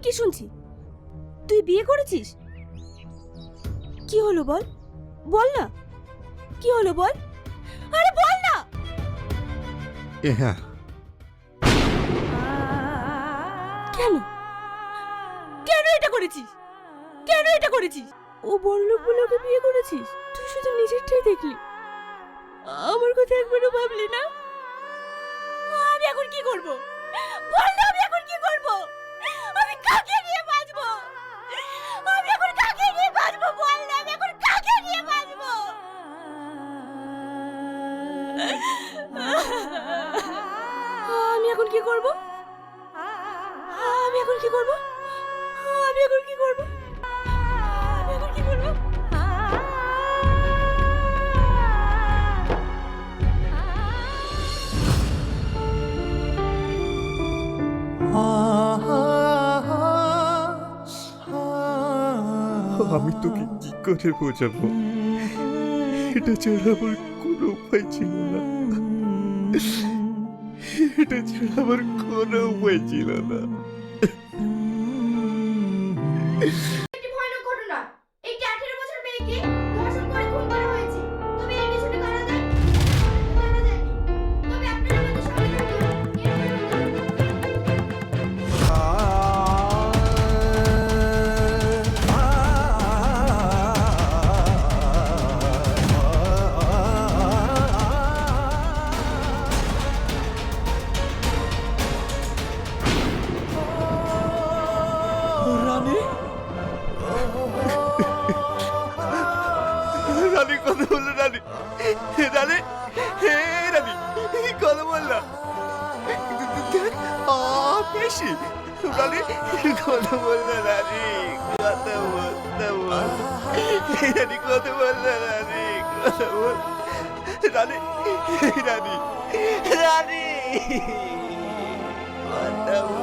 কি শুনছি? তুই বিয়ে করেছিস? কি হলো বল, বল না, কি হলো বল, আরে বল না। হ্যাঁ। কেন কেন এটা করেছিস? কেন এটা করেছিস? ও বড়লোক বলে ওকে বিয়ে করেছিস? তুই শুধু নিজেরটাই দেখলি, আমার কথা একবারও ভাবলি না? আমি এখন কি করব বল না, আমি এখন কি করব? আমি কাকে নিয়ে বাঁচবো? আমি এখন কাকে নিয়ে বাঁচবো বল না, আমি এখন কাকে নিয়ে বাঁচবো? আমি এখন কি করব? আমি এখন কি করব? আমি এখন কি করব? আমি এখন কি করব? আমি তোকে কি করে বোঝাবো? এটা ছাড়া আমার কোনো উপায় ছিল না, এটা ছাড়া আমার কোনো উপায় ছিল না। একটি ভয়ানক ঘটনা। একটি 18 বছর মেয়েকে ধর্ষণ করে খুন করা হয়েছে। তবে এর পিছনে কারা দায়ী? জানা যায়নি। তবে আপনারা আমাদের সঙ্গে রানী, রানী কথা বললো, রানী, রানী, হে রানী, কথা বললা, বেশি রানী, কথা বললা রানী, কথা বলতে বল, রানী কথা বললা রানী, কথা বল, রানী, রানী, রানী, কথা বল।